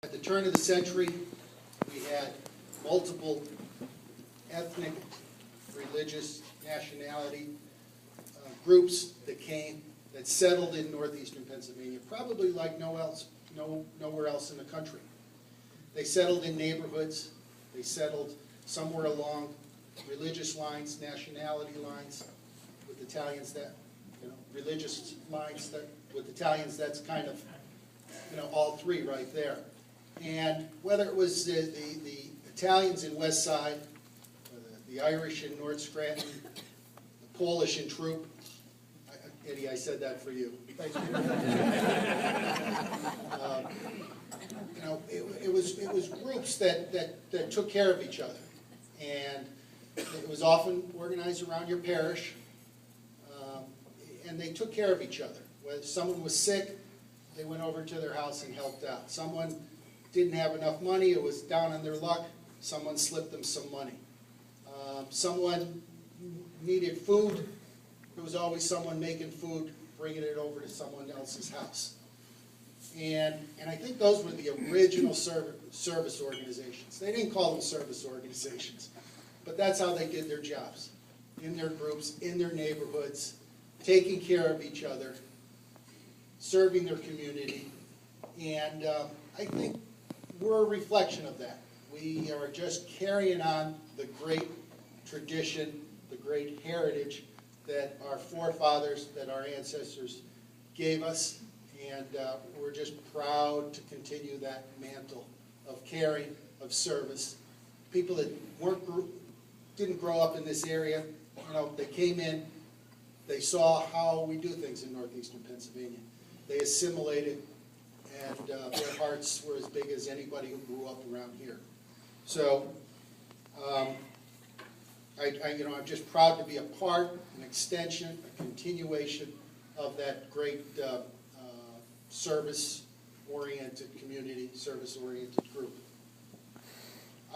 At the turn of the century, we had multiple ethnic, religious, nationality groups that came, that settled in northeastern Pennsylvania, probably like nowhere else in the country. They settled in neighborhoods, they settled somewhere along religious lines, nationality lines, with Italians that, religious lines that, with Italians, that's kind of, all three right there. And whether it was the Italians in West Side, the Irish in North Scranton, the Polish in Troop, Eddie, I said that for you. Thank you. It was groups that took care of each other, and it was often organized around your parish, and they took care of each other. When someone was sick, they went over to their house and helped out. Someone didn't have enough money, it was down on their luck, someone slipped them some money. Someone needed food, there was always someone making food, bringing it over to someone else's house. And I think those were the original service organizations. They didn't call them service organizations, but that's how they did their jobs. In their groups, in their neighborhoods, taking care of each other, serving their community. And I think we're a reflection of that. We are just carrying on the great tradition, the great heritage that our forefathers, that our ancestors gave us, and we're just proud to continue that mantle of caring, of service. People that didn't grow up in this area, they came in, they saw how we do things in northeastern Pennsylvania. They assimilated, and their hearts were as big as anybody who grew up around here. So, I'm just proud to be a part, an extension, a continuation of that great service-oriented community, service-oriented group.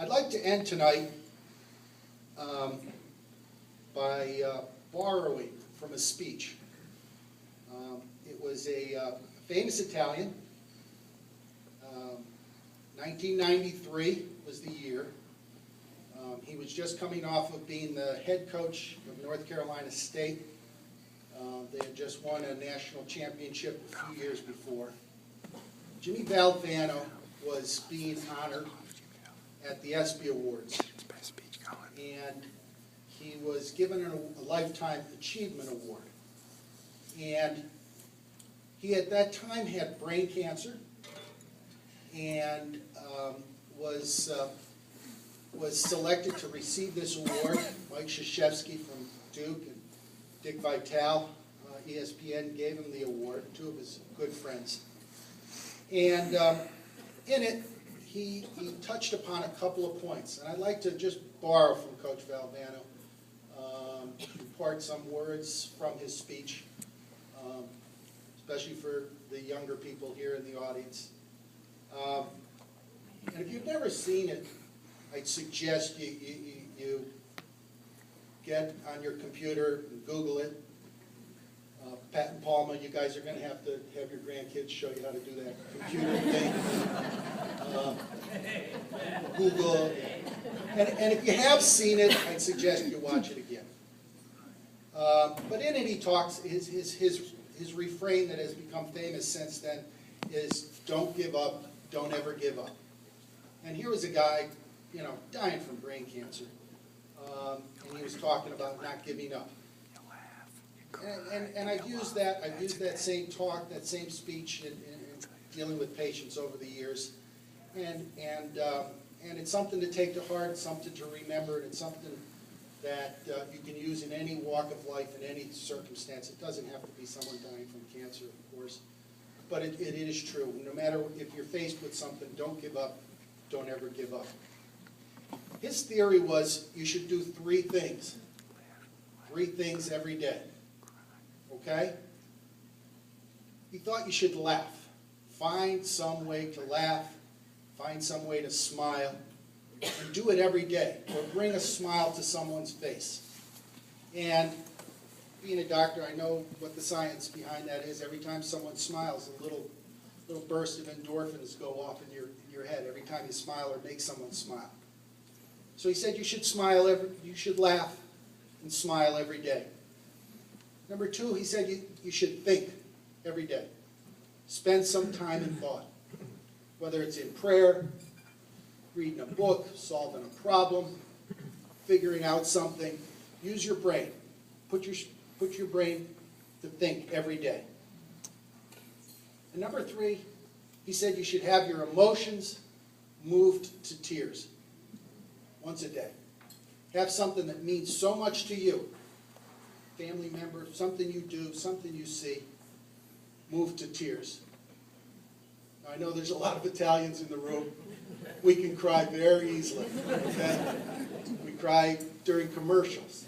I'd like to end tonight by borrowing from a speech. It was a famous Italian. 1993 was the year. He was just coming off of being the head coach of North Carolina State. They had just won a national championship a few years before. Jimmy Valvano was being honored at the ESPY Awards. And he was given a Lifetime Achievement Award. And he at that time had brain cancer and was selected to receive this award. Mike Krzyzewski from Duke and Dick Vitale, ESPN, gave him the award, two of his good friends. And in it, he touched upon a couple of points. And I'd like to just borrow from Coach Valvano, impart some words from his speech, especially for the younger people here in the audience. And if you've never seen it, I'd suggest you get on your computer and Google it. Pat and Palma, you guys are going to have your grandkids show you how to do that computer thing. Google. And if you have seen it, I'd suggest you watch it again. But in it he talks, his refrain that has become famous since then is, don't give up, don't ever give up. And here was a guy, dying from brain cancer, and he was talking about not giving up. And I've used that same talk, that same speech in dealing with patients over the years, and it's something to take to heart, something to remember, and it's something that you can use in any walk of life, in any circumstance. It doesn't have to be someone dying from cancer, of course, but it is true. No matter if you're faced with something, don't give up, don't ever give up. His theory was you should do three things every day. Okay? He thought you should laugh. Find some way to laugh. Find some way to smile. And do it every day. Or bring a smile to someone's face. And being a doctor, I know what the science behind that is. Every time someone smiles, a little little burst of endorphins go off in your head every time you smile or make someone smile. So he said you should you should laugh and smile every day. Number two, he said you should think every day. Spend some time in thought, whether it's in prayer, reading a book, solving a problem, figuring out something. Use your brain. Put your brain to think every day. And number three, he said you should have your emotions moved to tears once a day. Have something that means so much to you, family member, something you do, something you see, moved to tears. Now, I know there's a lot of Italians in the room. We can cry very easily. Okay? We cry during commercials.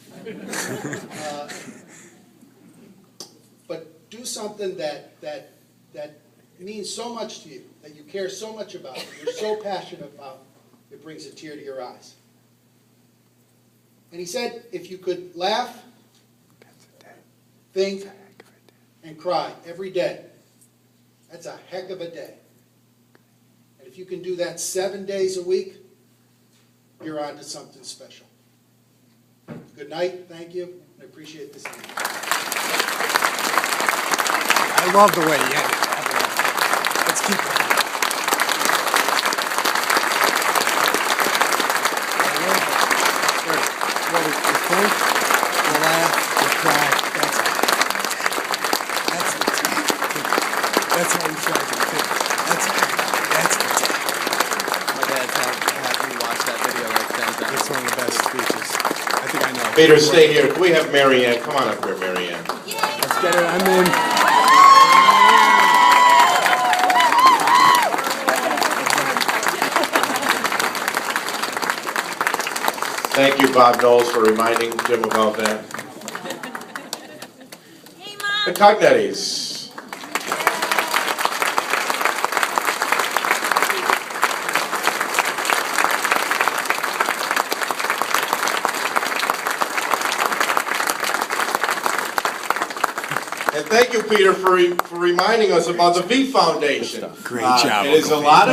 But do something that means so much to you, that you care so much about, you're so passionate about, it brings a tear to your eyes. And he said, if you could laugh, think, and cry every day, that's a heck of a day. And if you can do that 7 days a week, you're on to something special. Good night, thank you, and I appreciate this evening. I love the way you ended that. Let's keep going. You think, you laugh, you cry. That's how you try to think. That's the take. My dad's had me watch that video like 10 times. That's one of the best speeches. I think I know. Peter, stay here. Can we have Mary Ann? Come on up here, Mary Ann. Let's get it. I'm in. Thank you, Bob Knowles, for reminding Jim about that. Hey, Mom. The Cognettis. And thank you, Peter, for reminding us about the V Foundation. Great job, It is Uncle a lot of